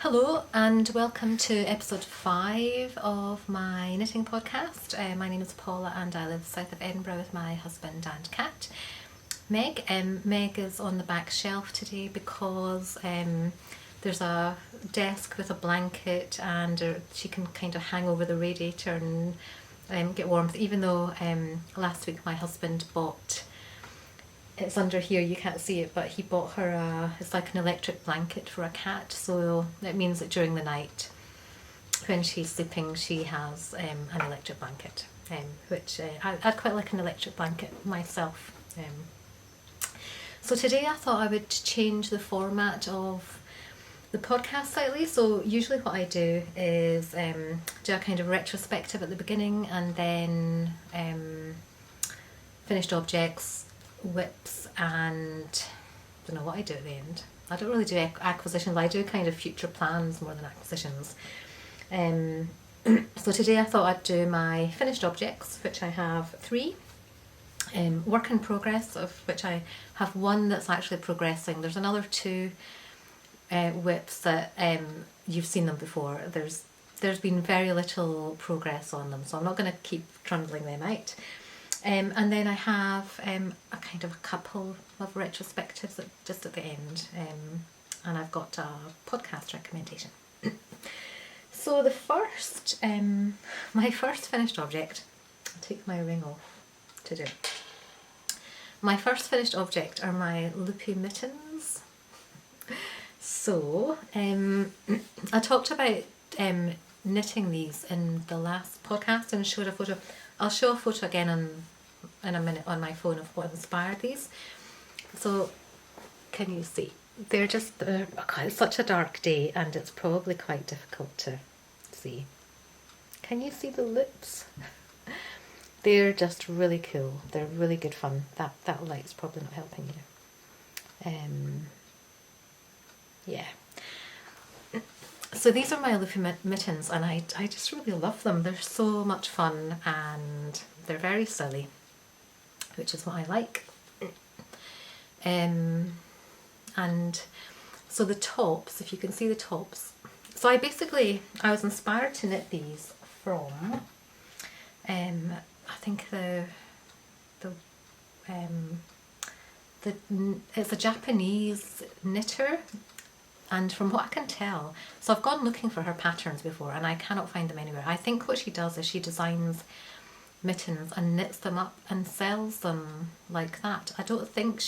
Hello and welcome to episode 5 of my knitting podcast. My name is Paula and I live south of Edinburgh with my husband and cat, Meg. Meg is on the back shelf today because there's a desk with a blanket and she can kind of hang over the radiator and get warmth, even though last week my husband bought, it's under here, you can't see it, but he bought her it's like an electric blanket for a cat, so it means that during the night when she's sleeping she has an electric blanket, which I'd quite like an electric blanket myself. So today I thought I would change the format of the podcast slightly. So usually what I do is do a kind of retrospective at the beginning and then finished objects, whips, and I don't know what I do at the end. I don't really do acquisitions. I do kind of future plans more than acquisitions. So today I thought I'd do my finished objects, which I have 3. Work in progress, of which I have 1 that's actually progressing. There's another 2 whips that you've seen them before. There's been very little progress on them, so I'm not going to keep trundling them out. And then I have a kind of a couple of retrospectives just at the end, and I've got a podcast recommendation. So the first, my first finished object, I'll take my ring off to do it. My first finished object are my Loopy Mittens. So I talked about knitting these in the last podcast and showed a photo. I'll show a photo again in a minute on my phone of what inspired these. So can you see? It's such a dark day and it's probably quite difficult to see. Can you see the lips? They're just really cool. They're really good fun. That light's probably not helping you. Yeah. So these are my Loopy Mittens and I just really love them. They're so much fun and they're very silly, which is what I like. And so the tops, if you can see the tops. So I was inspired to knit these from, I think it's a Japanese knitter. And from what I can tell, so I've gone looking for her patterns before and I cannot find them anywhere. I think what she does is she designs mittens and knits them up and sells them like that. I don't think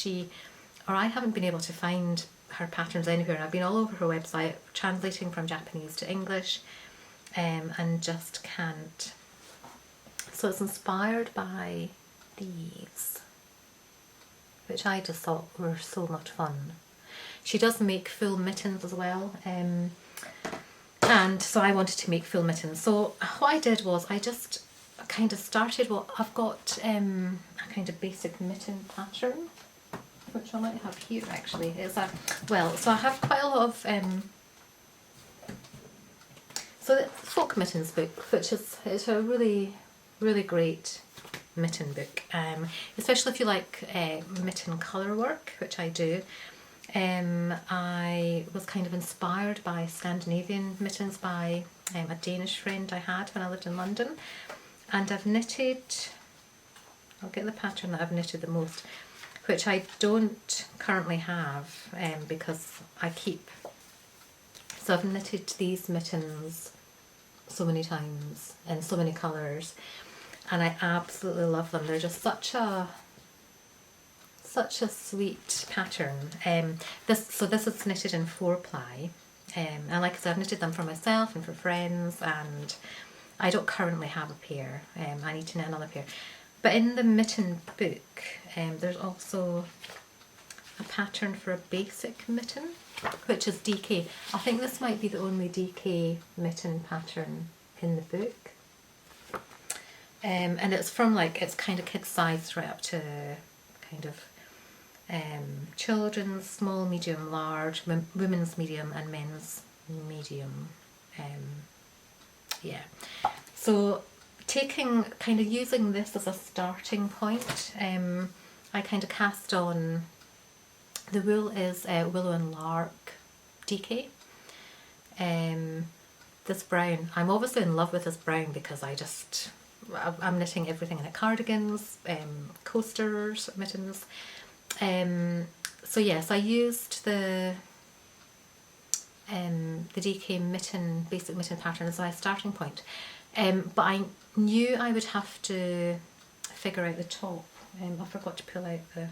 I haven't been able to find her patterns anywhere. I've been all over her website translating from Japanese to English and just can't. So it's inspired by these, which I just thought were so much fun. She does make full mittens as well, and so I wanted to make full mittens. So what I did was I just kind of started, I've got a kind of basic mitten pattern, which I might have here actually. So I have quite a lot of, so the Folk Mittens book, which is a really, really great mitten book, especially if you like mitten colour work, which I do. I was kind of inspired by Scandinavian mittens by a Danish friend I had when I lived in London, and I've knitted, I'll get the pattern that I've knitted the most, which I don't currently have because I keep, so I've knitted these mittens so many times in so many colours and I absolutely love them. They're just such a sweet pattern. This is knitted in 4-ply, and like I said, I've knitted them for myself and for friends, and I don't currently have a pair. I need to knit another pair. But in the mitten book, there's also a pattern for a basic mitten, which is DK. I think this might be the only DK mitten pattern in the book. And it's from it's kind of kid sized right up to kind of children's small, medium, large, women's medium and men's medium. Yeah. So using this as a starting point, I kind of cast on, the wool is Willow and Lark DK, this brown. I'm obviously in love with this brown because I'm knitting everything in it. Cardigans, coasters, mittens. So yes, I used the DK mitten, basic mitten pattern as my starting point. But I knew I would have to figure out the top. I forgot to pull out the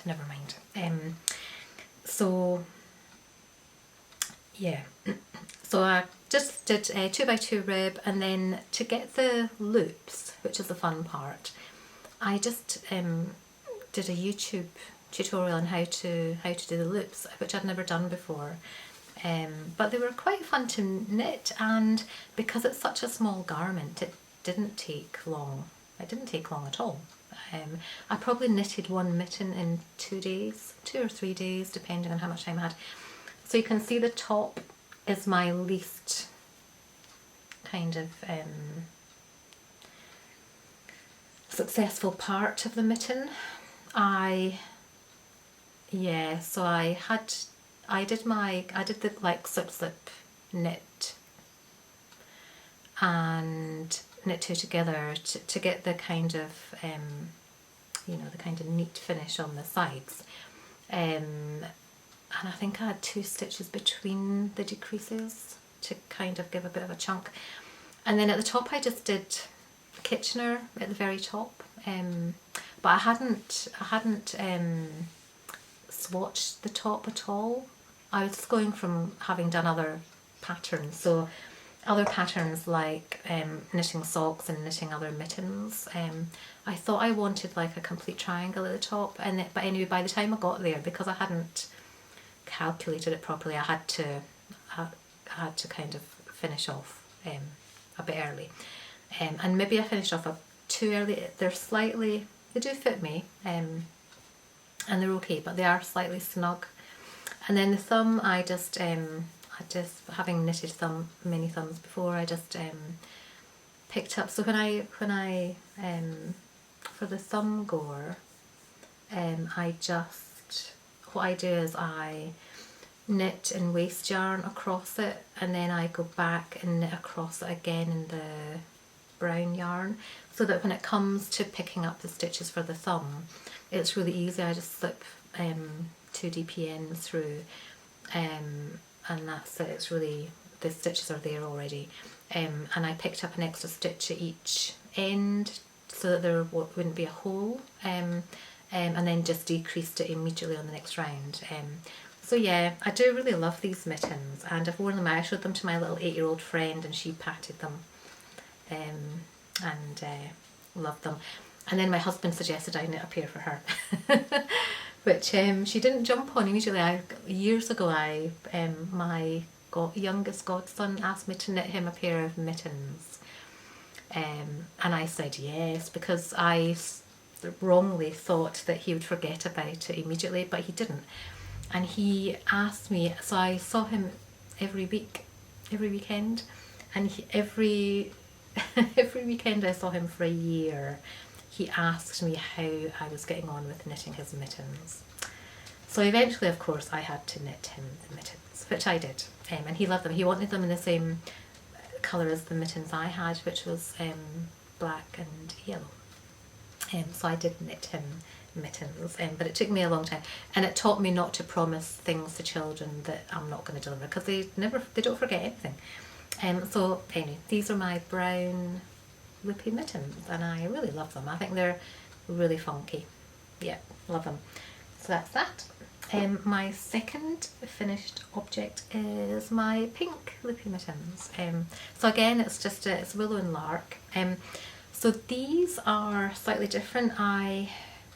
never mind. So yeah, so I just did a 2x2 rib, and then to get the loops, which is the fun part, I just did a YouTube tutorial on how to do the loops, which I'd never done before. But they were quite fun to knit, and because it's such a small garment, it didn't take long. It didn't take long at all. I probably knitted one mitten in 2 days, 2 or 3 days, depending on how much time I had. So you can see the top is my least kind of successful part of the mitten. So I did the like slip knit and knit two together to get the kind of the kind of neat finish on the sides, and I think I had 2 stitches between the decreases to kind of give a bit of a chunk, and then at the top I just did Kitchener at the very top, but I hadn't swatched the top at all. I was just going from having done other patterns, so other patterns like knitting socks and knitting other mittens. I thought I wanted like a complete triangle at the top, but anyway, by the time I got there, because I hadn't calculated it properly, I had to kind of finish off a bit early, and maybe I finished off too early. They do fit me, and they're okay, but they are slightly snug. And then the thumb, I just having knitted many thumbs before, I just picked up. So when I for the thumb gore, what I do is I knit and waste yarn across it, and then I go back and knit across it again in the brown yarn, so that when it comes to picking up the stitches for the thumb, it's really easy. I just slip 2 DPN through, and that's it. It's really, the stitches are there already, and I picked up an extra stitch at each end so that there wouldn't be a hole, and then just decreased it immediately on the next round. So yeah, I do really love these mittens, and I've worn them. I showed them to my little 8-year-old friend, and she patted them, and loved them. And then my husband suggested I knit a pair for her, which she didn't jump on immediately. Years ago, my youngest godson asked me to knit him a pair of mittens, and I said yes, because I wrongly thought that he would forget about it immediately, but he didn't. And he asked me, so I saw him every weekend, and every weekend I saw him for a year. He asked me how I was getting on with knitting his mittens. So eventually, of course, I had to knit him the mittens, which I did, and he loved them. He wanted them in the same colour as the mittens I had, which was black and yellow. So I did knit him mittens, but it took me a long time, and it taught me not to promise things to children that I'm not going to deliver, because they don't forget anything. So anyway, these are my brown loopy mittens, and I really love them. I think they're really funky. Yeah, love them. So that's that. My second finished object is my pink loopy mittens. So again, it's willow and lark. So these are slightly different.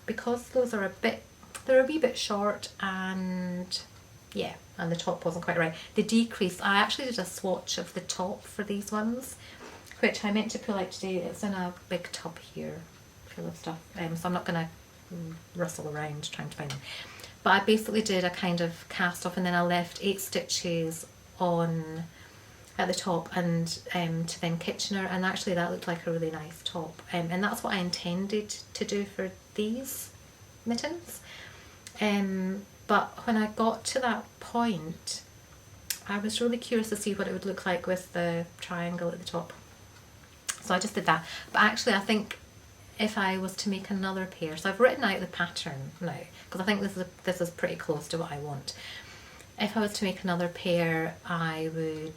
Because those are they're a wee bit short, and yeah, and the top wasn't quite right. The decrease, I actually did a swatch of the top for these ones, which I meant to pull out today. It's in a big tub here full of stuff, so I'm not going to rustle around trying to find them. But I basically did a kind of cast off, and then I left 8 stitches on at the top and to then Kitchener, and actually that looked like a really nice top, and that's what I intended to do for these mittens, but when I got to that point I was really curious to see what it would look like with the triangle at the top, so I just did that. But actually I think if I was to make another pair, so I've written out the pattern now because I think this is pretty close to what I want. If I was to make another pair, I would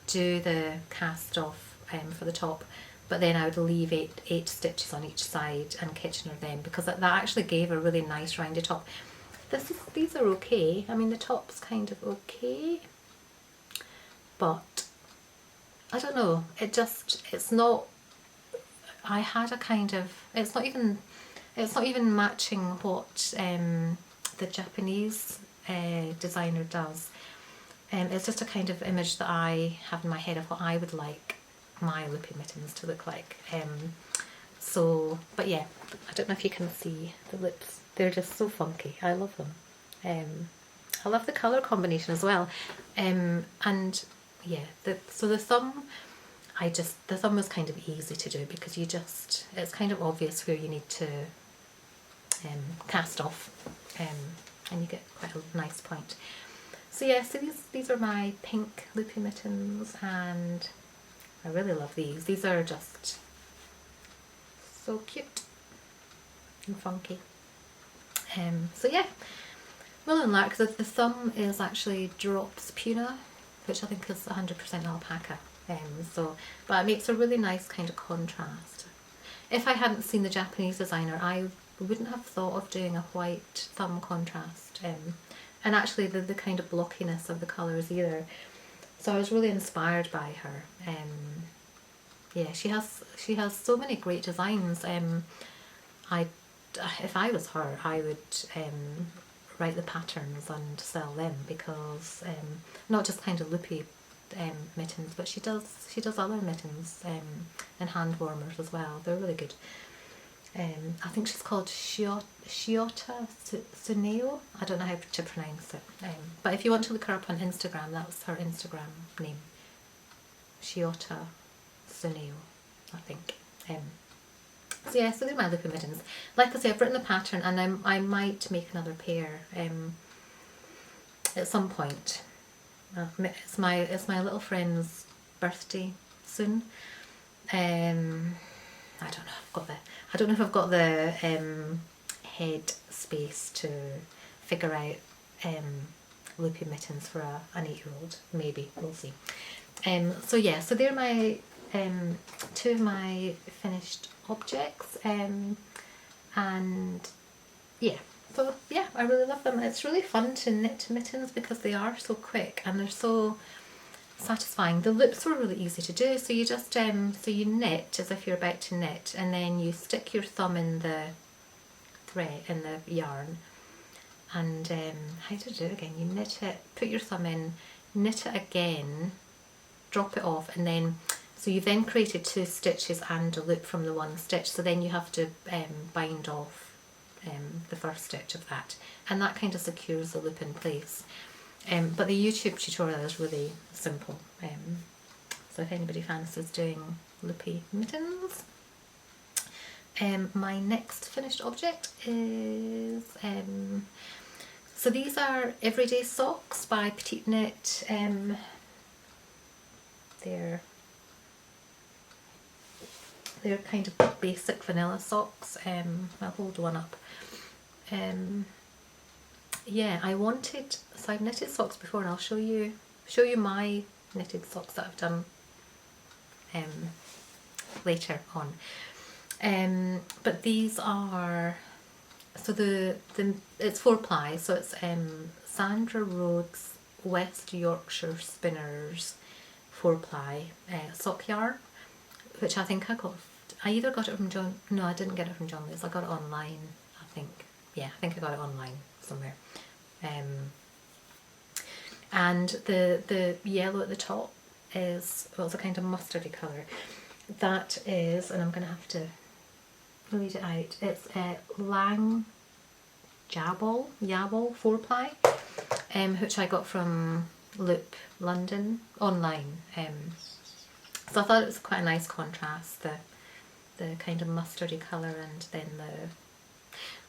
do the cast off for the top, but then I would leave eight stitches on each side and Kitchener them, because that actually gave a really nice rounded top. These are okay. I mean, the top's kind of okay, but I don't know. It's not. I had a kind of. It's not even matching what the Japanese designer does. It's just a kind of image that I have in my head of what I would like my Loopy Mittens to look like. So, but yeah, I don't know if you can see the lips. They're just so funky. I love them. I love the colour combination as well. And yeah, so the thumb, the thumb was kind of easy to do because it's kind of obvious where you need to cast off, and you get quite a nice point. So yeah, so these are my pink Loopy Mittens, and I really love these. These are just so cute and funky. So yeah, Willow and Lark. The thumb is actually Drops Puna, which I think is 100% alpaca. But it makes a really nice kind of contrast. If I hadn't seen the Japanese designer, I wouldn't have thought of doing a white thumb contrast, and actually the kind of blockiness of the colours either. So I was really inspired by her. Yeah, she has so many great designs. If I was her, I would write the patterns and sell them, because not just kind of loopy mittens, but she does other mittens and hand warmers as well. They're really good. I think she's called Shiota Tsuneo. I don't know how to pronounce it, but if you want to look her up on Instagram, that's her Instagram name, Shiota Tsuneo, I think. So yeah, so they're my Loopy Mittens. Like I say, I've written the pattern, and I might make another pair at some point. It's my little friend's birthday soon. I don't know if I've got the head space to figure out Loopy Mittens for an 8-year-old. Maybe, we'll see. So yeah, so they're my two of my finished objects, and yeah, so yeah, I really love them. It's really fun to knit mittens because they are so quick and they're so satisfying. The loops were really easy to do, so you just so you knit as if you're about to knit, and then you stick your thumb in the thread, in the yarn, and how to do it again, you knit it, put your thumb in, knit it again, drop it off, and then so you've then created 2 stitches and a loop from the one stitch, so then you have to bind off the first stitch of that, and that kind of secures the loop in place. But the YouTube tutorial is really simple, so if anybody fancies doing Loopy Mittens. My next finished object is, so these are Everyday Socks by PetiteKnit. They're kind of basic vanilla socks. I'll hold one up. Yeah, so I've knitted socks before, and I'll show you my knitted socks that I've done later on. But these are, so it's 4-ply, so it's Sandra Rhodes West Yorkshire Spinners 4-ply sock yarn, which I think I either got it from John, no, I didn't get it from John Lewis, I got it online, I think. Yeah, I think I got it online somewhere. And the yellow at the top is, well, it's a kind of mustardy colour. That is, and I'm going to have to read it out, it's Lang Jabal 4-ply, which I got from Loop London online. So I thought it was quite a nice contrast, the kind of mustardy colour and then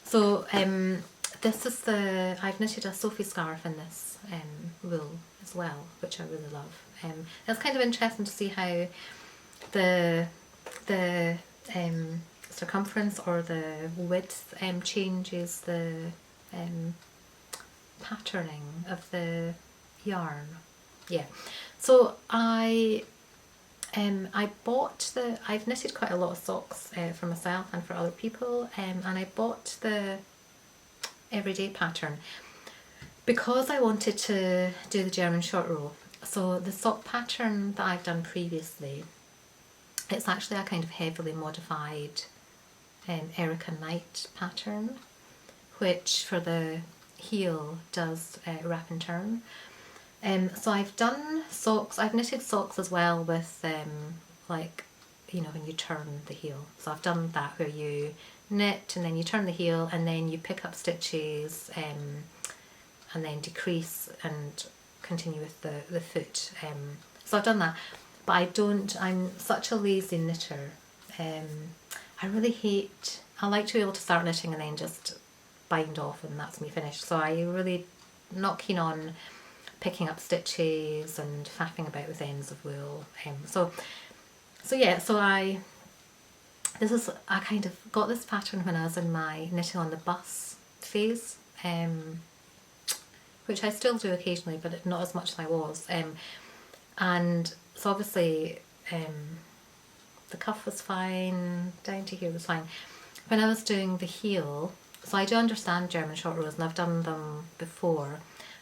so this is I've knitted a Sophie scarf in this wool as well, which I really love. It's kind of interesting to see how the circumference or the width changes the patterning of the yarn. Yeah, so I've knitted quite a lot of socks for myself and for other people, and I bought the everyday pattern because I wanted to do the German short row. So the sock pattern that I've done previously, it's actually a kind of heavily modified Erika Knight pattern, which for the heel does wrap and turn. So I've done socks, I've knitted socks as well with like, you know, when you turn the heel. So I've done that where you knit and then you turn the heel and then you pick up stitches and then decrease and continue with the foot. So I've done that, but I'm such a lazy knitter. I really hate, I like to be able to start knitting and then just bind off and that's me finished. So I really not keen on picking up stitches and faffing about with ends of wool. So I kind of got this pattern when I was in my knitting on the bus phase, which I still do occasionally, but not as much as I was. And so obviously the cuff was fine, down to here was fine. When I was doing the heel, so I do understand German short rows and I've done them before,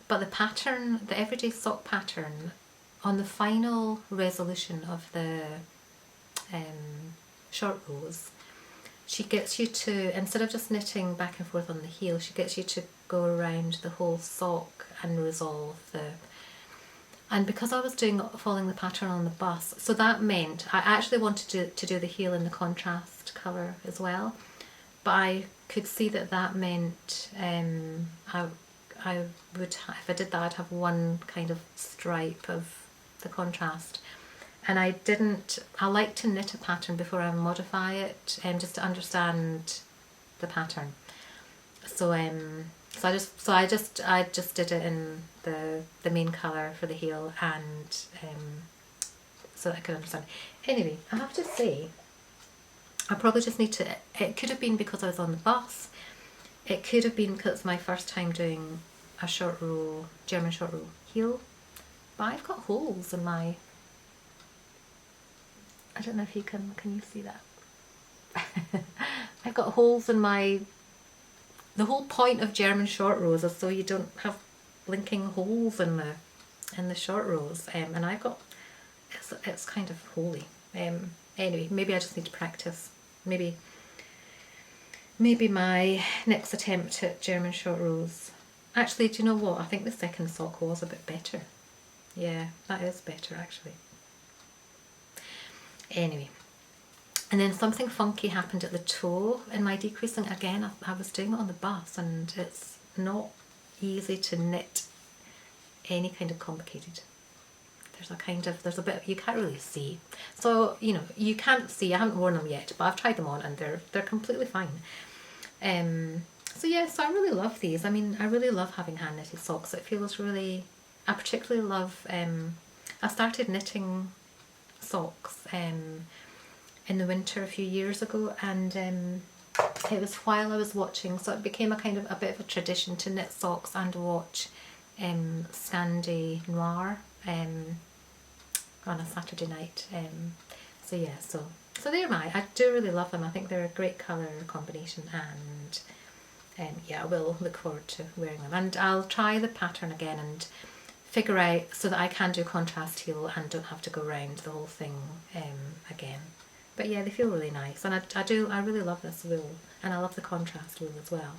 but the pattern, the everyday sock pattern, on the final resolution of the short rows, she gets you to, instead of just knitting back and forth on the heel, she gets you to go around the whole sock and resolve and because I was following the pattern on the bus, so that meant I actually wanted to do the heel in the contrast colour as well, but I could see that meant I would, if I did that, I'd have one kind of stripe of the contrast. And I like to knit a pattern before I modify it, just to understand the pattern. So I just did it in the main colour for the heel, and so that I could understand. Anyway, I have to say, I probably just need to, it could have been because I was on the bus, it could have been because it's my first time doing a short row, German short row heel, but I've got holes in my, I don't know if you can you see that? I've got holes in my, the whole point of German short rows is so you don't have blinking holes in the short rows, and I've got, it's kind of holy. Anyway, maybe I just need to practice. Maybe my next attempt at German short rows. Actually, do you know what? I think the second sock was a bit better. Yeah, that is better actually. Anyway, and then something funky happened at the toe in my decreasing. Again, I was doing it on the bus and it's not easy to knit any kind of complicated. There's a bit, you can't really see. So, you know, you can't see, I haven't worn them yet, but I've tried them on and they're completely fine. So yeah, so I really love these. I mean, I really love having hand knitted socks. It feels really, I particularly love, I started knitting socks in the winter a few years ago, and it was while I was watching, so it became a kind of a bit of a tradition to knit socks and watch Scandi Noir on a Saturday night. So yeah, so they're I do really love them. I think they're a great colour combination, and yeah, I will look forward to wearing them, and I'll try the pattern again and figure out so that I can do contrast heel and don't have to go around the whole thing again. But yeah, they feel really nice, and I really love this wool, and I love the contrast wool as well.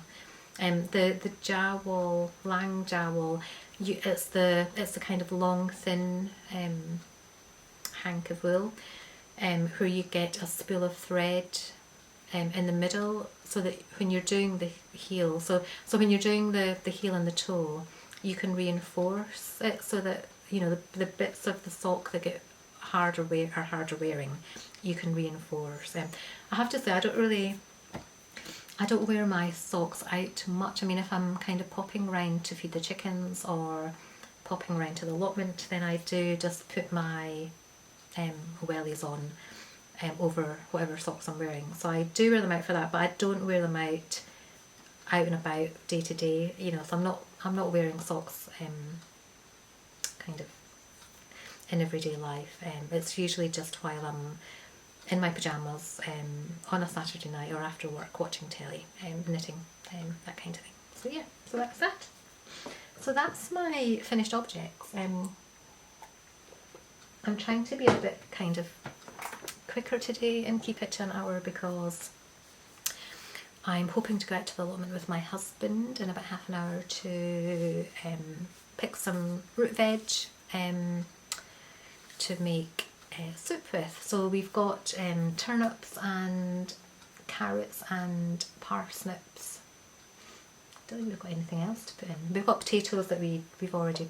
The jowl, lang jowl, it's the kind of long thin hank of wool, where you get a spool of thread in the middle, so that when you're doing the heel, so when you're doing the heel and the toe, you can reinforce it so that the bits of the sock that get harder wearing, you can reinforce. I have to say, I don't wear my socks out much. I mean, if I'm kind of popping round to feed the chickens or popping round to the allotment, then I do just put my wellies on over whatever socks I'm wearing. So I do wear them out for that, but I don't wear them out and about day to day. So I'm not wearing socks kind of in everyday life. It's usually just while I'm in my pyjamas on a Saturday night or after work watching telly, knitting, that kind of thing. So yeah, so that's that. So that's my finished objects. I'm trying to be a bit kind of quicker today and keep it to an hour because I'm hoping to go out to the allotment with my husband in about half an hour to pick some root veg to make soup with. So we've got turnips and carrots and parsnips. I don't think we've got anything else to put in. We've got potatoes that we've already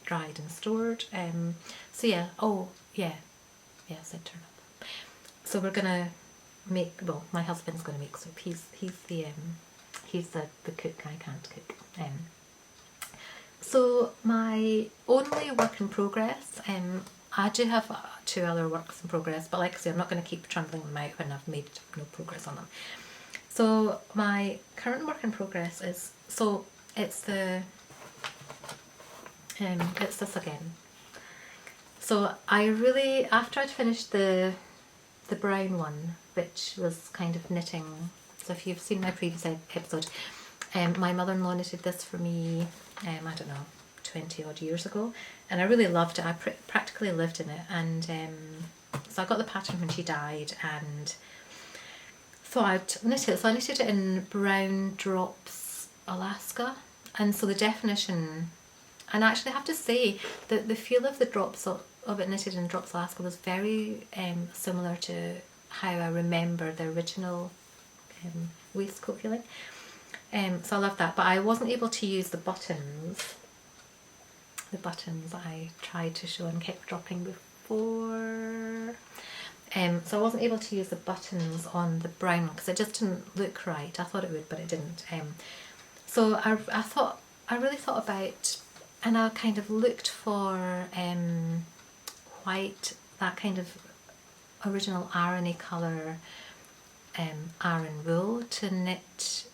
dried and stored. So yeah, I said turnip. So we're gonna make, well, my husband's gonna make soup. He's the cook. I can't cook. So my only work in progress, I do have 2 other works in progress, but like I say, I'm not going to keep trundling them out when I've made no progress on them. So my current work in progress is, so it's this again. So I really, after I'd finished the brown one, which was kind of knitting, so if you've seen my previous episode, my mother-in-law knitted this for me, I don't know, 20 odd years ago, and I really loved it. I practically lived in it, and so I got the pattern when she died, and so I'd knit it. So I knitted it in Brown Drops Alaska, and so the definition, and actually I have to say that the feel of the drops of it knitted in Drops Alaska was very similar to how I remember the original waistcoat feeling. So I love that, but I wasn't able to use the buttons. The buttons I tried to show and kept dropping before. So I wasn't able to use the buttons on the brown one because it just didn't look right. I thought it would, but it didn't. So I really thought about, and I kind of looked for white, that kind of original Aran-y colour Aran wool to knit,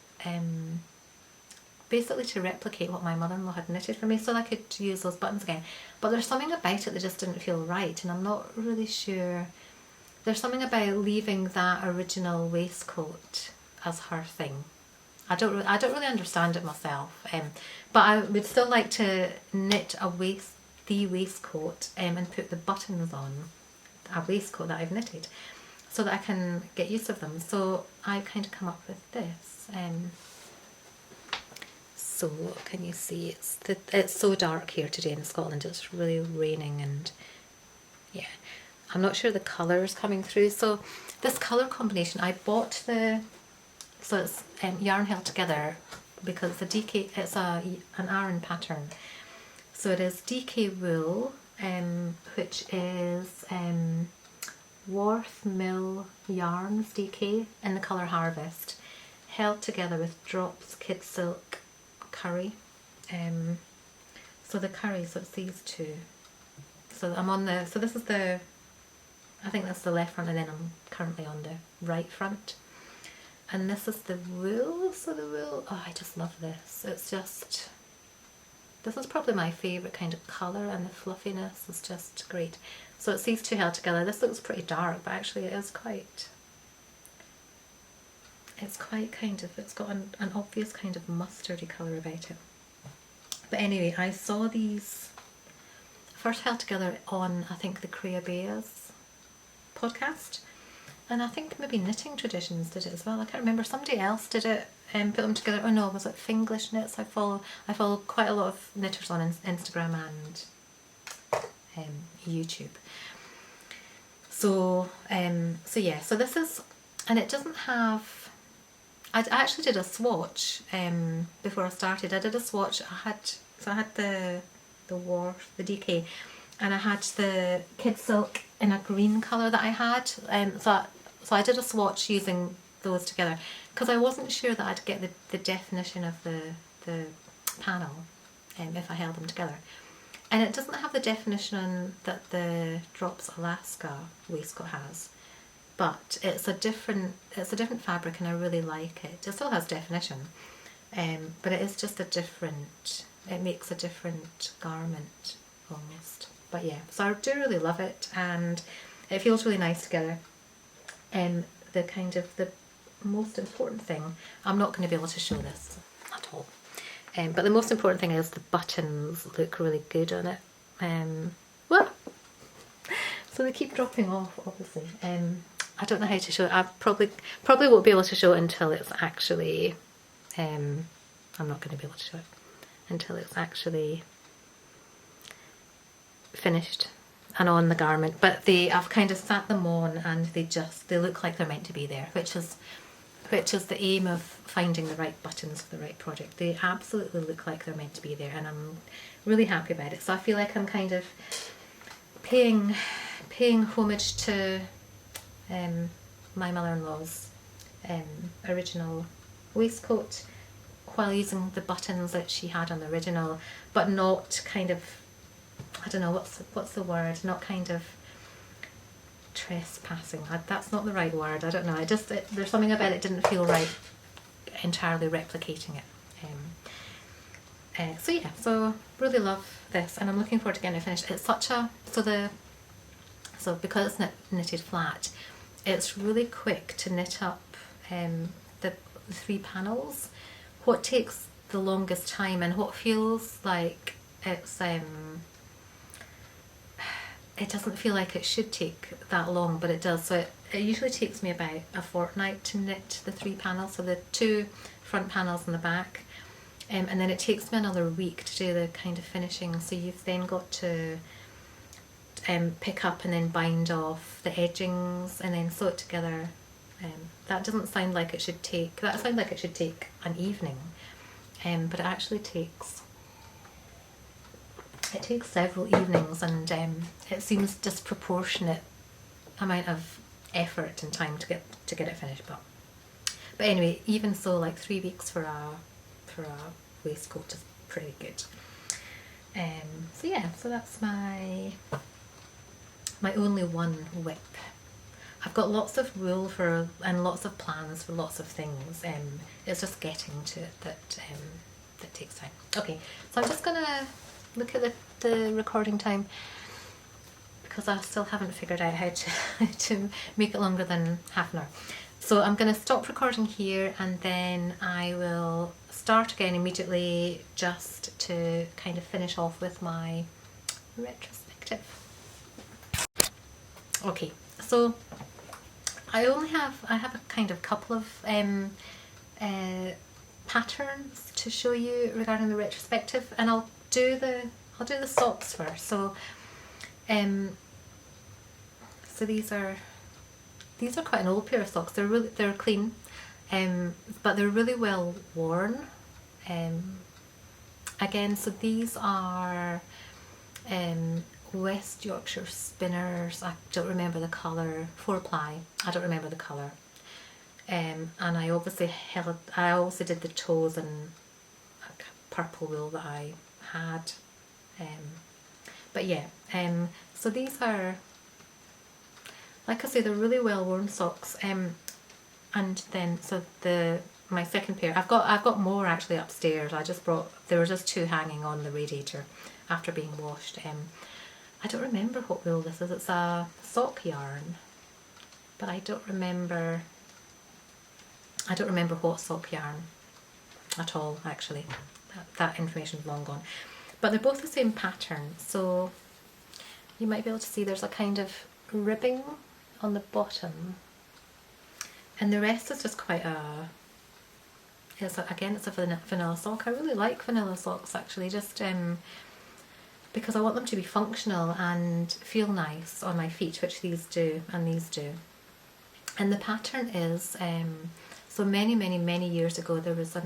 basically to replicate what my mother-in-law had knitted for me, so I could use those buttons again. But there's something about it that just didn't feel right, and I'm not really sure. There's something about leaving that original waistcoat as her thing. I don't really understand it myself, but I would still like to knit the waistcoat and put the buttons on a waistcoat that I've knitted, so that I can get use of them. So I've kind of come up with this. So can you see it's so dark here today in Scotland. It's really raining, and yeah, I'm not sure the colour is coming through. So this colour combination, I bought so it's yarn held together because the DK, it's an Aran pattern. So it is DK wool, which is Worth Mill Yarns DK in the colour Harvest, held together with Drops Kid Silk Curry. So the curry, so it's these two. So I'm on so this is I think that's the left front, and then I'm currently on the right front. And this is the wool, so the wool, oh, I just love this. It's just, this is probably my favourite kind of colour, and the fluffiness is just great. So it's these two held together. This looks pretty dark, but actually it is quite, it's quite kind of, it's got an obvious kind of mustardy colour about it. But anyway, I saw these first held together on, I think, the Creabeas podcast. And I think maybe Knitting Traditions did it as well. I can't remember. Somebody else did it and put them together. Oh no, was it Finglish Knits? I follow quite a lot of knitters on Instagram and YouTube. So yeah. So this is, and it doesn't have. I actually did a swatch before I started. I did a swatch. I had the the DK, and I had the kid silk in a green colour that I had, so I did a swatch using those together because I wasn't sure that I'd get the definition of the panel if I held them together. And it doesn't have the definition that the Drops Alaska waistcoat has, but it's a different fabric, and I really like it. It still has definition, but it is just it makes a different garment almost. But yeah, so I do really love it, and it feels really nice together. The most important thing, I'm not going to be able to show this at all. But the most important thing is the buttons look really good on it. Well, so they keep dropping off, obviously. I don't know how to show it. I probably won't be able to show it until it's actually. I'm not going to be able to show it until it's actually finished and on the garment. But I've kind of sat them on, and they look like they're meant to be there, which is the aim of finding the right buttons for the right project. They absolutely look like they're meant to be there, and I'm really happy about it. So I feel like I'm kind of paying homage to my mother-in-law's original waistcoat while using the buttons that she had on the original, but not kind of, I don't know, what's the word, not kind of trespassing. That's not the right word. I don't know. There's something about it didn't feel right entirely replicating it. So yeah, so really love this, and I'm looking forward to getting it finished. It's such a so because it's knitted flat, it's really quick to knit up the 3 panels. What takes the longest time, and what feels like it's it doesn't feel like it should take that long, but it does. So it usually takes me about a fortnight to knit the 3 panels, so the 2 front panels and the back, and then it takes me another week to do the kind of finishing. So you've then got to pick up and then bind off the edgings and then sew it together. That doesn't sound like it should take, that sounds like it should take an evening, but it actually takes several evenings, and it seems disproportionate amount of effort and time to get it finished. But anyway, even so, like 3 weeks for a waistcoat is pretty good. So yeah, so that's my only one whip. I've got lots of wool and lots of plans for lots of things. It's just getting to it that takes time. Okay, so I'm just gonna look at the recording time, because I still haven't figured out how to make it longer than half an hour. So I'm going to stop recording here, and then I will start again immediately, just to kind of finish off with my retrospective. Okay, so I have a kind of couple of patterns to show you regarding the retrospective, and I'll do the socks first. So so these are quite an old pair of socks. They're clean, but they're really well worn. Again, so these are West Yorkshire Spinners. I don't remember the colour. 4-ply. I don't remember the colour. And I also did the toes in purple wool that I had. But yeah, so these are, like I say, they're really well worn socks. And then so my second pair, I've got more actually upstairs. There were just 2 hanging on the radiator after being washed. I don't remember what wool this is. It's a sock yarn, but I don't remember what sock yarn at all, actually. That information is long gone. But they're both the same pattern, so you might be able to see there's a kind of ribbing on the bottom, and the rest is just quite it's a vanilla sock. I really like vanilla socks, actually, just because I want them to be functional and feel nice on my feet, which these do and these do. And the pattern is, so many years ago there was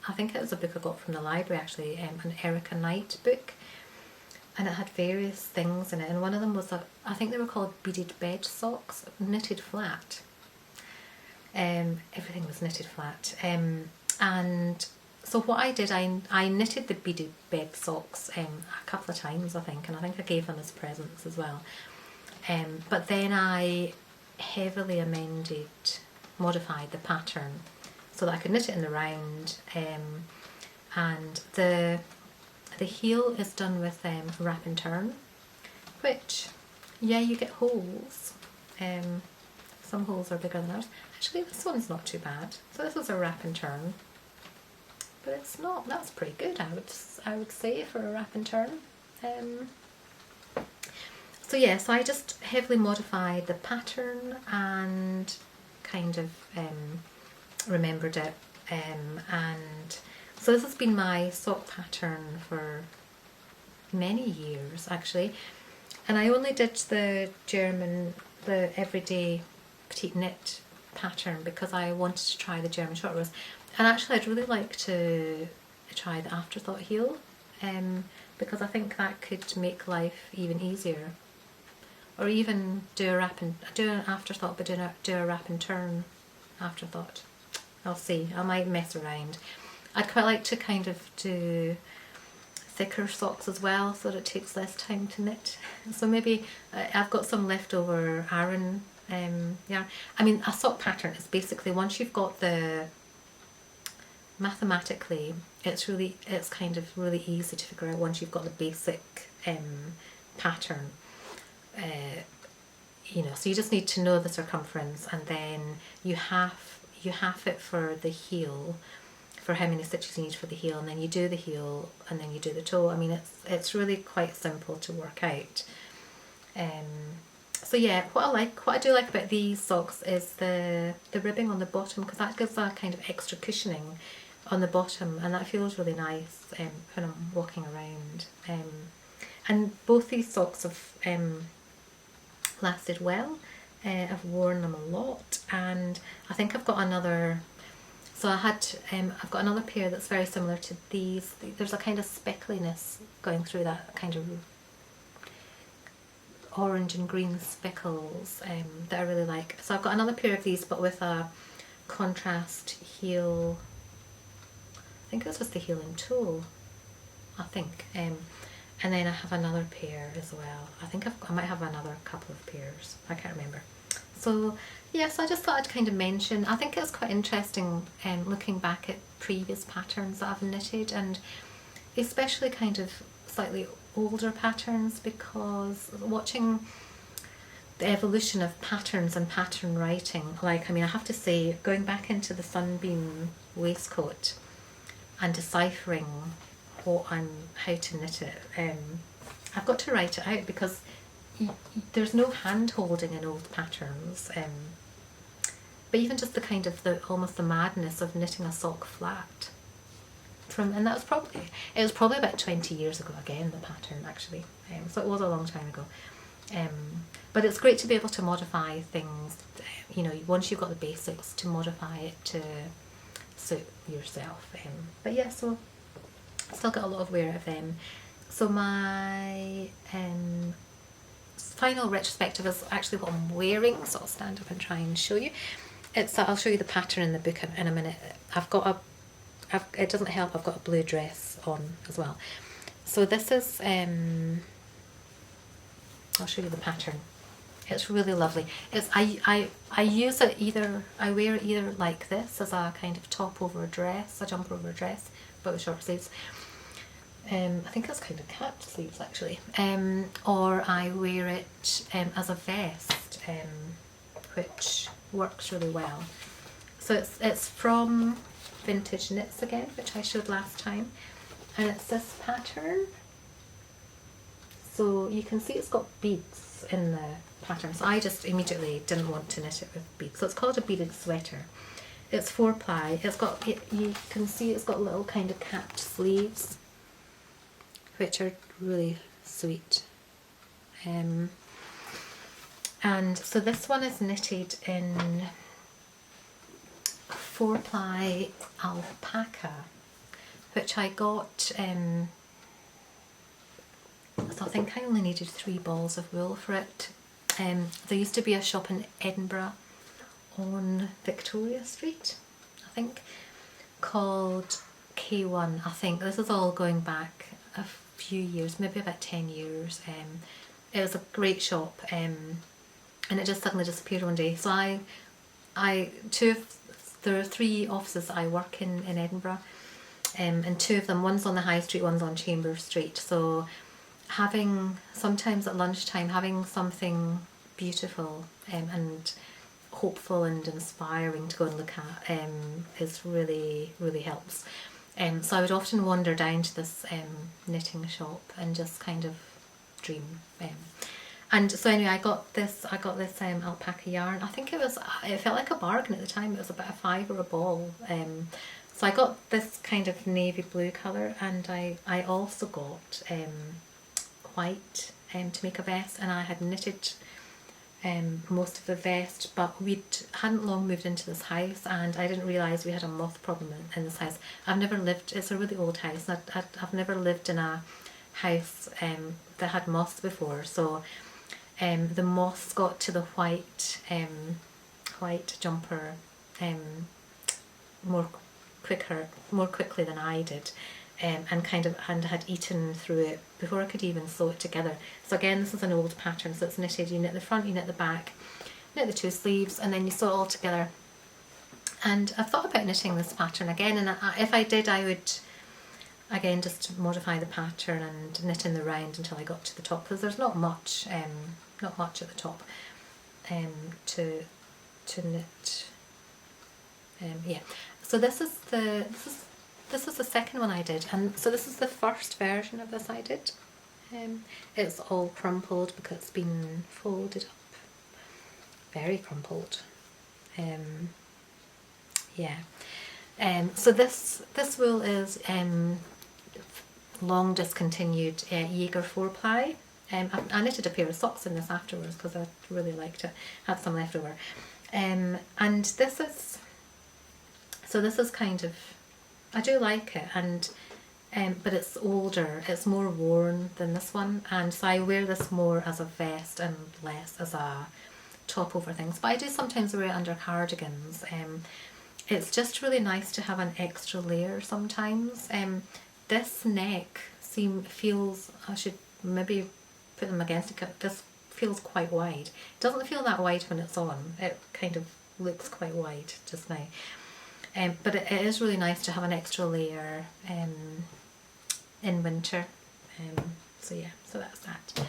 I think it was a book I got from the library, actually, an Erika Knight book, and it had various things in it, and one of them was I think they were called beaded bed socks, knitted flat. Everything was knitted flat, and so what I did, I knitted the beaded bed socks a couple of times, I think, and I think I gave them as presents as well. But then I heavily modified the pattern so that I could knit it in the round, and the heel is done with wrap and turn, which, yeah, you get holes. Some holes are bigger than others. Actually, this one's not too bad. So this is a wrap and turn, but it's not. That's pretty good, I would say, for a wrap and turn. So yeah, so I just heavily modified the pattern and kind of remembered it, and so this has been my sock pattern for many years actually, and I only did the everyday PetiteKnit pattern because I wanted to try the German short rows, and actually I'd really like to try the afterthought heel, because I think that could make life even easier, or even do an afterthought but do a wrap and turn afterthought. I'll see, I might mess around. I'd quite like to kind of do thicker socks as well so that it takes less time to knit. So maybe I've got some leftover Aran yarn. I mean, a sock pattern is basically, once you've got mathematically, it's kind of really easy to figure out once you've got the basic pattern. You know, so you just need to know the circumference, and then you half it for the heel, for how many stitches you need for the heel, and then you do the heel and then you do the toe. I mean, it's really quite simple to work out. So yeah, what I do like about these socks is the ribbing on the bottom, because that gives a kind of extra cushioning on the bottom, and that feels really nice when I'm walking around. And both these socks have lasted well. I've worn them a lot, and I think I've got another. So I've got another pair that's very similar to these. There's a kind of speckliness going through that, kind of orange and green speckles that I really like. So I've got another pair of these, but with a contrast heel. I think this was the heel and toe, I think. And then I have another pair as well. I think I might have another couple of pairs. I can't remember. So yes, I just thought I'd kind of mention. I think it's quite interesting looking back at previous patterns that I've knitted, and especially kind of slightly older patterns, because watching the evolution of patterns and pattern writing, like, I mean, I have to say, going back into the Sunbeam waistcoat and deciphering how to knit it, I've got to write it out, because there's no hand holding in old patterns, but even just the kind of almost the madness of knitting a sock flat and that was probably about 20 years ago again, the pattern actually, so it was a long time ago, but it's great to be able to modify things, you know, once you've got the basics, to modify it to suit yourself. But yeah, so I still get a lot of wear out of them. So my final retrospective is actually what I'm wearing, so I'll stand up and try and show you. I'll show you the pattern in the book in a minute. It doesn't help, I've got a blue dress on as well. So this is, I'll show you the pattern. It's really lovely. I use it I wear it either like this as a kind of top over a dress, a jumper over a dress, but with short sleeves. I think it's kind of cap sleeves actually, or I wear it as a vest, which works really well. So it's from Vintage Knits again, which I showed last time, and it's this pattern. So you can see it's got beads in the pattern, so I just immediately didn't want to knit it with beads. So it's called a beaded sweater. It's 4-ply. You can see it's got little kind of capped sleeves, which are really sweet. And so this one is knitted in 4-ply alpaca, which I got So I think I only needed 3 balls of wool for it. There used to be a shop in Edinburgh on Victoria Street, I think, called K1. I think this is all going back a few years, maybe about 10 years. It was a great shop, and it just suddenly disappeared one day. So there are 3 offices I work in Edinburgh, and 2 of them, one's on the High Street, one's on Chambers Street. So sometimes at lunchtime, having something beautiful and hopeful and inspiring to go and look at is really, really helps. So I would often wander down to this knitting shop and just kind of dream. And so anyway, I got this alpaca yarn. I think it felt like a bargain at the time. It was about a £5 a ball. So I got this kind of navy blue colour, and I also got white to make a vest, and I had knitted most of the vest, but we hadn't long moved into this house, and I didn't realise we had a moth problem in this house. It's a really old house, and I've never lived in a house that had moths before, so the moths got to the white jumper more quickly than I did, and had eaten through it before I could even sew it together. So again, this is an old pattern, so it's knitted. You knit the front, you knit the back, knit the 2 sleeves, and then you sew it all together. And I've thought about knitting this pattern again, and if I did, I would again just modify the pattern and knit in the round until I got to the top, because there's not much at the top to knit. Yeah. So this is the second one I did, and so this is the first version of this I did. It's all crumpled because it's been folded up, very crumpled. Yeah. So this wool is long discontinued Jaeger 4-ply. I knitted a pair of socks in this afterwards because I really liked it. Had some left over. And this is kind of, I do like it, and but it's older, it's more worn than this one, and so I wear this more as a vest and less as a top over things. But I do sometimes wear it under cardigans. It's just really nice to have an extra layer sometimes. This neck feels, I should maybe put them against it, this feels quite wide. It doesn't feel that wide when it's on, it kind of looks quite wide just now. But it is really nice to have an extra layer in winter. So yeah, so that's that.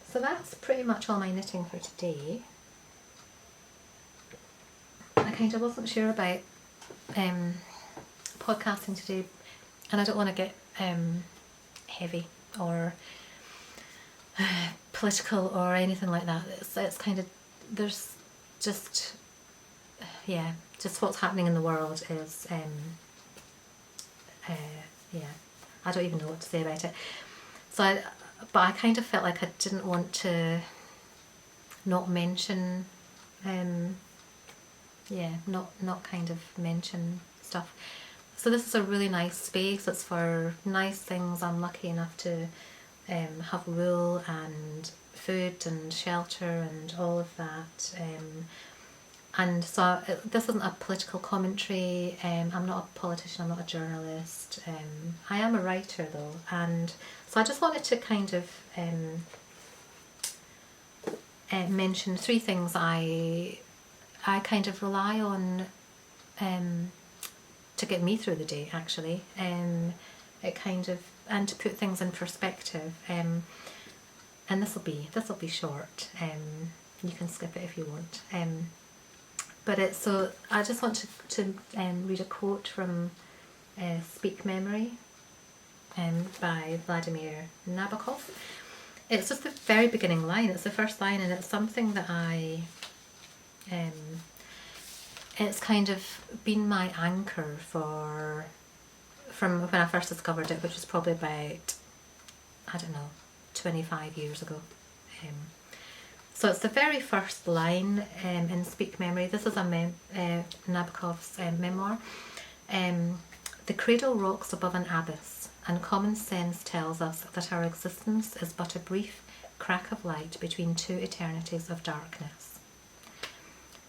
So that's pretty much all my knitting for today. I kind of wasn't sure about podcasting today, and I don't want to get heavy or political or anything like that. It's kind of, there's just, yeah, just what's happening in the world is, yeah, I don't even know what to say about it. So but I kind of felt like I didn't want to not mention, yeah, not kind of mention stuff. So this is a really nice space. It's for nice things. I'm lucky enough to have wool and food and shelter and all of that. And so this isn't a political commentary. I'm not a politician, I'm not a journalist. I am a writer though, and so I just wanted to kind of mention 3 things I kind of rely on to get me through the day, actually. It kind of, and to put things in perspective. And this will be short. You can skip it if you want. But it's, so I just want to read a quote from Speak Memory by Vladimir Nabokov. It's just the very beginning line, it's the first line, and it's something that it's kind of been my anchor from when I first discovered it, which was probably about, I don't know, 25 years ago. So it's the very first line in Speak Memory. This is Nabokov's memoir. The cradle rocks above an abyss. and common sense tells us that our existence is but a brief crack of light between two eternities of darkness.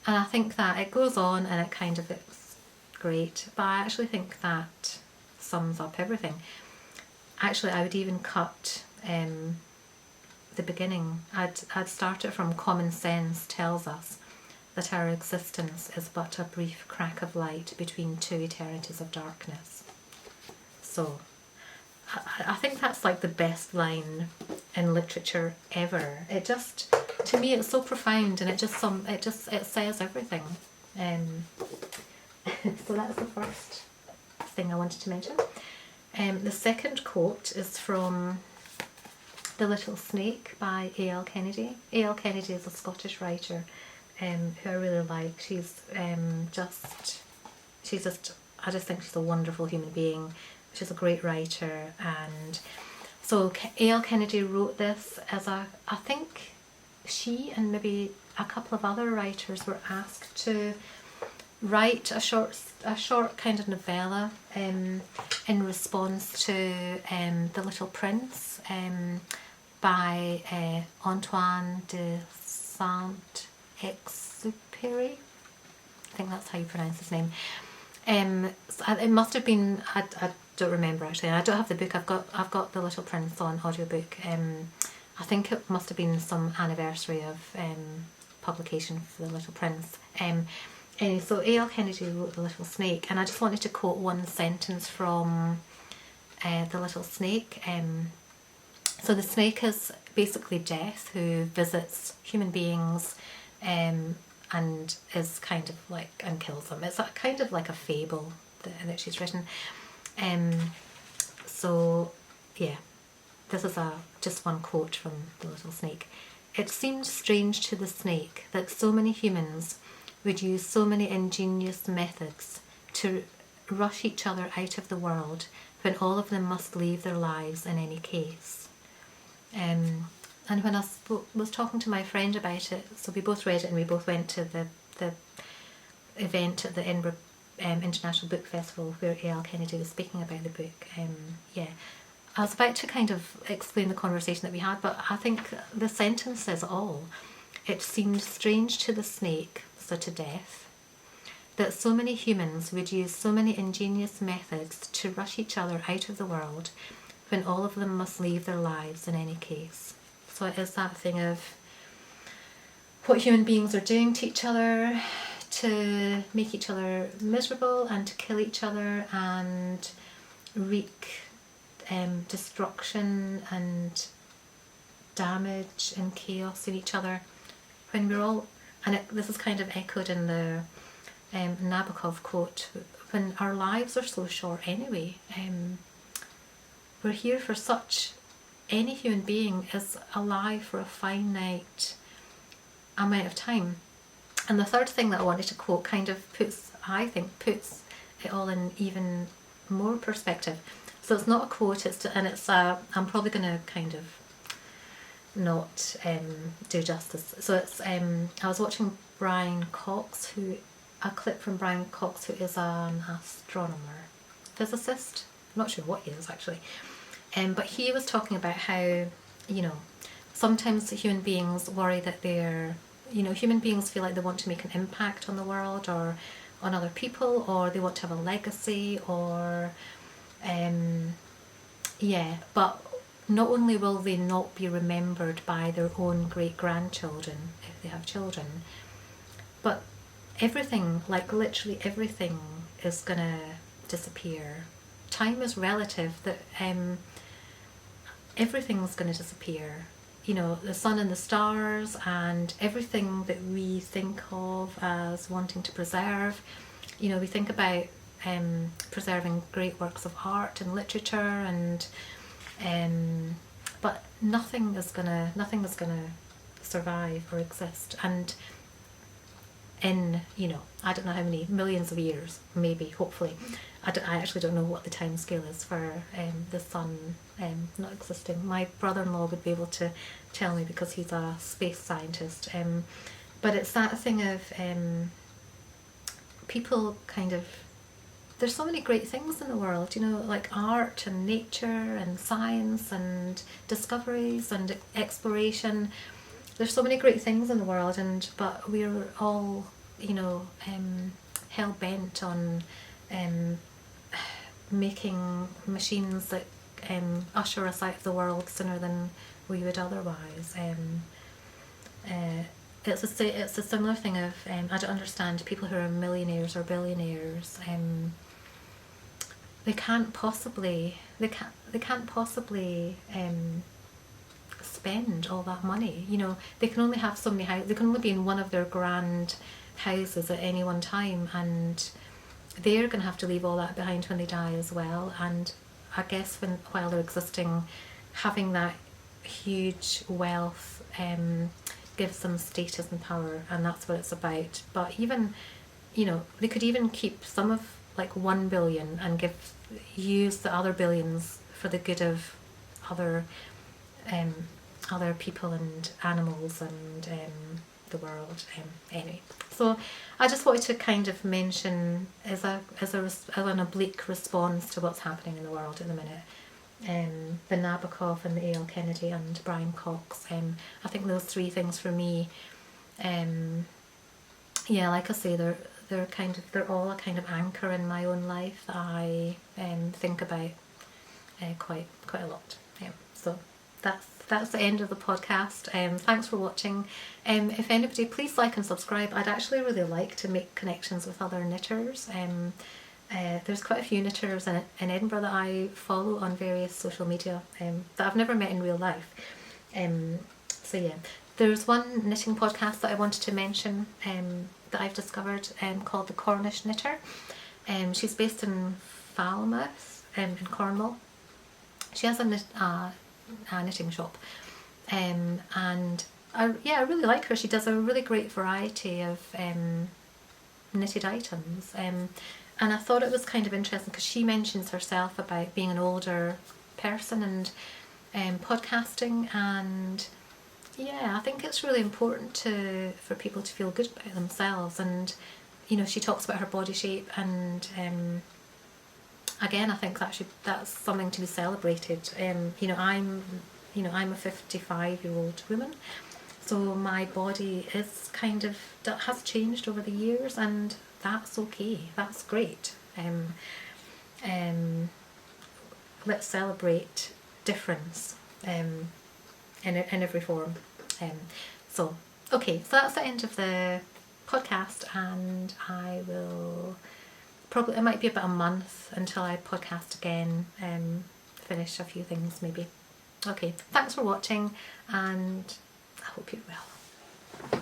And I think that it goes on and it's great, but I actually think that sums up everything. Actually, I would even cut the beginning. I'd start it from common sense tells us that our existence is but a brief crack of light between two eternities of darkness. So I think that's like the best line in literature ever. It just, to me, it's so profound, and it says everything. So that's the first thing I wanted to mention. The second quote is from The Little Snake by A.L. Kennedy. A.L. Kennedy is a Scottish writer who I really like. I just think she's a wonderful human being. She's a great writer, and so A.L. Kennedy wrote this as I think she and maybe a couple of other writers were asked to write a short kind of novella in response to The Little Prince by Antoine de Saint-Exupéry. I think that's how you pronounce his name. It must have been, I don't remember actually. I don't have the book. I've got The Little Prince on audiobook. I think it must have been some anniversary of publication for The Little Prince. Anyway, so A.L. Kennedy wrote The Little Snake, and I just wanted to quote one sentence from The Little Snake. So the snake is basically death, who visits human beings and is kind of like, and kills them. It's kind of like a fable that she's written. So yeah, this is just one quote from The Little Snake. It seemed strange to the snake that so many humans would use so many ingenious methods to rush each other out of the world when all of them must leave their lives in any case. And when I was talking to my friend about it, so we both read it and we both went to the event at the Edinburgh International Book Festival where A.L. Kennedy was speaking about the book. I was about to kind of explain the conversation that we had, but I think the sentence says it all. It seemed strange to the snake, so to death, that so many humans would use so many ingenious methods to rush each other out of the world when all of them must leave their lives in any case. So it is that thing of what human beings are doing to each other to make each other miserable and to kill each other and wreak destruction and damage and chaos in each other when we're all, and this is kind of echoed in the Nabokov quote, when our lives are so short anyway. We're here for such, any human being is alive for a finite amount of time. And the third thing that I wanted to quote kind of puts it all in even more perspective. So it's not a quote, I'm probably going to kind of not do justice. So it's, I was watching Brian Cox, a clip from Brian Cox, who is an astronomer, physicist, I'm not sure what he is actually. But he was talking about how, sometimes human beings worry that human beings feel like they want to make an impact on the world or on other people, or they want to have a legacy, or but not only will they not be remembered by their own great-grandchildren if they have children, but everything, like literally everything, is gonna disappear. Time is relative, that everything's gonna disappear. The sun and the stars and everything that we think of as wanting to preserve. We think about preserving great works of art and literature, and but nothing is gonna survive or exist. And in I don't know how many millions of years, maybe, hopefully, I actually don't know what the time scale is for the sun not existing. My brother-in-law would be able to tell me because he's a space scientist, but it's that thing of people kind of there's so many great things in the world, you know, like art and nature and science and discoveries and exploration. There's so many great things in the world, but we're all, you know, hell bent on making machines that usher us out of the world sooner than we would otherwise. It's a similar thing of I don't understand people who are millionaires or billionaires. They can't possibly spend all that money. You know, they can only have so many houses. They can only be in one of their grand houses at any one time, and they're going to have to leave all that behind when they die as well. And I guess while they're existing, having that huge wealth gives them status and power, and that's what it's about. But even, you know, they could even keep some of like 1 billion and use the other billions for the good of other people and animals and the world. Anyway, so I just wanted to kind of mention as an oblique response to what's happening in the world at the minute. The Nabokov and the A.L. Kennedy and Brian Cox. I think those three things for me. Yeah, like I say, they're all a kind of anchor in my own life that I think about quite a lot. So that's the end of the podcast. Thanks for watching. If anybody, please like and subscribe. I'd actually really like to make connections with other knitters. There's quite a few knitters in Edinburgh that I follow on various social media that I've never met in real life. So yeah, there's one knitting podcast that I wanted to mention that I've discovered called The Cornish Knitter. She's based in Falmouth in Cornwall. She has a knitting shop, and I really like her. She does a really great variety of knitted items, and I thought it was kind of interesting because she mentions herself about being an older person and podcasting, and yeah, I think it's really important for people to feel good about themselves. And you know, she talks about her body shape, and again, I think that's something to be celebrated. You know, I'm a 55-year-old woman, so my body is has changed over the years, and that's okay. That's great. Let's celebrate difference in every form. So that's the end of the podcast, and I will probably, it might be about a month until I podcast again, finish a few things maybe. Okay, thanks for watching, and I hope you're well.